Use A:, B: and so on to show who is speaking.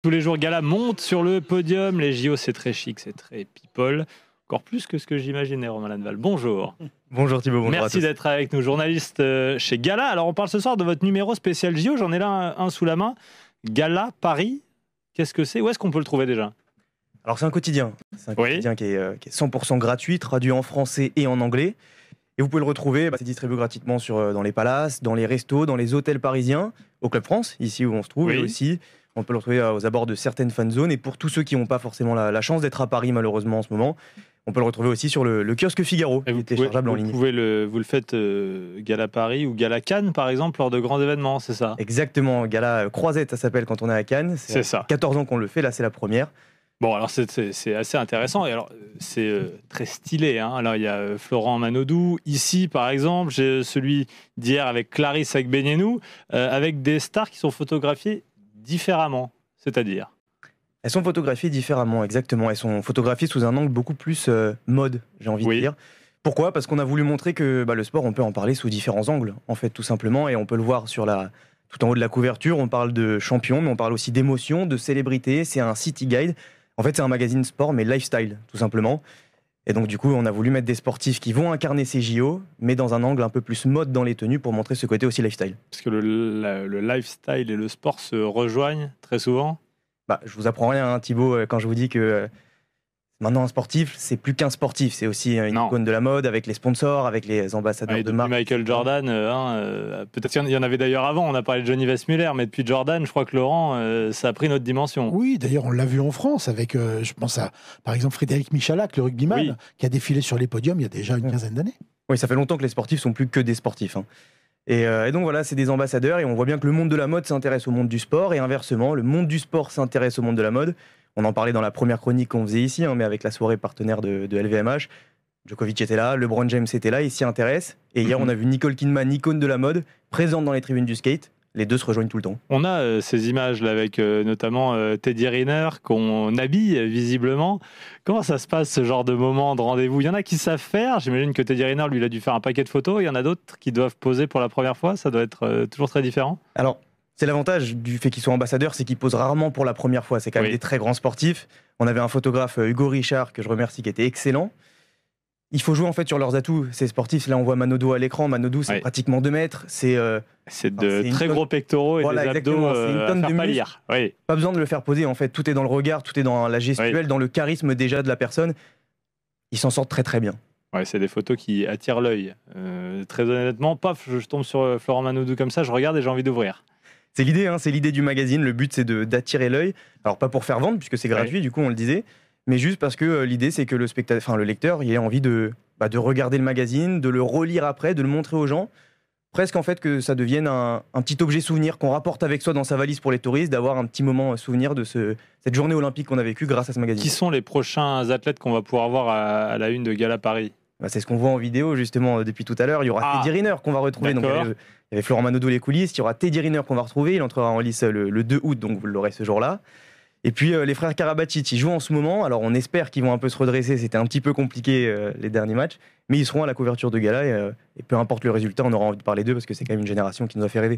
A: Tous les jours, Gala monte sur le podium. Les JO, c'est très chic, c'est très people. Encore plus que ce que j'imaginais, Romain Lanneval. Bonjour.
B: Bonjour Thibaut, bonjour
A: Merci d'être avec nous, journaliste chez Gala. Alors, on parle ce soir de votre numéro spécial JO. J'en ai là un sous la main. Gala Paris. Qu'est-ce que c'est? Où est-ce qu'on peut le trouver déjà?
B: Alors, c'est un quotidien. C'est un quotidien qui est 100% gratuit, traduit en français et en anglais. Et vous pouvez le retrouver, c'est distribué gratuitement dans les palaces, dans les restos, dans les hôtels parisiens, au Club France, ici où on se trouve, et aussi on peut le retrouver aux abords de certaines fan zones. Et pour tous ceux qui n'ont pas forcément la chance d'être à Paris, malheureusement, en ce moment, on peut le retrouver aussi sur le kiosque Figaro, qui est téléchargeable en ligne.
A: Vous le faites Gala Paris ou Gala Cannes, par exemple, lors de grands événements, c'est ça?
B: Exactement, Gala Croisette, ça s'appelle quand on est à Cannes.
A: C'est ça.
B: 14 ans qu'on le fait, là c'est la première.
A: Bon, alors c'est assez intéressant. Et alors, c'est très stylé. Hein. Alors, il y a Florent Manodou. Ici, par exemple, j'ai celui d'hier avec Clarisse Agbenienou, avec des stars qui sont photographiées différemment. C'est-à-dire?
B: Elles sont photographiées différemment, exactement. Elles sont photographiées sous un angle beaucoup plus mode, j'ai envie de dire. Pourquoi? Parce qu'on a voulu montrer que le sport, on peut en parler sous différents angles, en fait, tout simplement. Et on peut le voir tout en haut de la couverture. On parle de champions, mais on parle aussi d'émotions, de célébrités. C'est un city guide. En fait, c'est un magazine sport, mais lifestyle, tout simplement. Et donc, du coup, on a voulu mettre des sportifs qui vont incarner ces JO, mais dans un angle un peu plus mode dans les tenues pour montrer ce côté aussi lifestyle.
A: Parce que le lifestyle et le sport se rejoignent très souvent.
B: Je vous apprends rien, hein, Thibaut, quand je vous dis que maintenant, un sportif, c'est plus qu'un sportif. C'est aussi une icône de la mode, avec les sponsors, avec les ambassadeurs de marque.
A: Michael Jordan, peut-être qu'il y en avait d'ailleurs avant, on a parlé de Johnny Weissmuller, mais depuis Jordan, je crois que Laurent, ça a pris notre dimension.
C: Oui, d'ailleurs, on l'a vu en France avec, je pense à, par exemple, Frédéric Michalak, le rugbyman, qui a défilé sur les podiums il y a déjà une quinzaine d'années.
B: Oui, ça fait longtemps que les sportifs sont plus que des sportifs. Hein. Et donc voilà, c'est des ambassadeurs, et on voit bien que le monde de la mode s'intéresse au monde du sport, et inversement, le monde du sport s'intéresse au monde de la mode. On en parlait dans la première chronique qu'on faisait ici, mais avec la soirée partenaire de LVMH. Djokovic était là, LeBron James était là, il s'y intéresse. Et hier, on a vu Nicole Kidman, icône de la mode, présente dans les tribunes du skate. Les deux se rejoignent tout le temps.
A: On a ces images là avec notamment Teddy Riner qu'on habille visiblement. Comment ça se passe ce genre de moment de rendez-vous? Il y en a qui savent faire. J'imagine que Teddy Riner, lui, il a dû faire un paquet de photos. Il y en a d'autres qui doivent poser pour la première fois. Ça doit être toujours très différent.
B: Alors, c'est l'avantage du fait qu'ils soient ambassadeurs, c'est qu'ils posent rarement pour la première fois. C'est quand même des très grands sportifs. On avait un photographe, Hugo Richard, que je remercie, qui était excellent. Il faut jouer en fait sur leurs atouts, ces sportifs. Là, on voit Manodou à l'écran. Manodou, c'est pratiquement 2 mètres. C'est
A: de très gros pectoraux et des abdos
B: c'est une tonne de muscles. Pas besoin de le faire poser, en fait. Tout est dans le regard, tout est dans la gestuelle, dans le charisme déjà de la personne. Ils s'en sortent très très bien.
A: Ouais, c'est des photos qui attirent l'œil. Très honnêtement, paf, je tombe sur Florent Manodou comme ça, je regarde et j'ai envie d'ouvrir.
B: C'est l'idée, hein, c'est l'idée du magazine. Le but, c'est d'attirer l'œil. Alors, pas pour faire vendre, puisque c'est gratuit, du coup, on le disait, mais juste parce que l'idée, c'est que le lecteur, il ait envie de regarder le magazine, de le relire après, de le montrer aux gens. Presque, en fait, que ça devienne un petit objet souvenir qu'on rapporte avec soi dans sa valise pour les touristes, d'avoir un petit moment souvenir de cette journée olympique qu'on a vécue grâce à ce magazine.
A: Qui sont les prochains athlètes qu'on va pouvoir voir à la une de Gala Paris?
B: C'est ce qu'on voit en vidéo, justement, depuis tout à l'heure. Il y aura Teddy Riner qu'on va retrouver. Donc, il y avait Florent Manodou les coulisses. Il y aura Teddy Riner qu'on va retrouver. Il entrera en lice le 2 août, donc vous l'aurez ce jour-là. Et puis, les frères Karabatic, ils jouent en ce moment. Alors, on espère qu'ils vont un peu se redresser. C'était un petit peu compliqué, les derniers matchs. Mais ils seront à la couverture de Gala. Et peu importe le résultat, on aura envie de parler d'eux parce que c'est quand même une génération qui nous a fait rêver.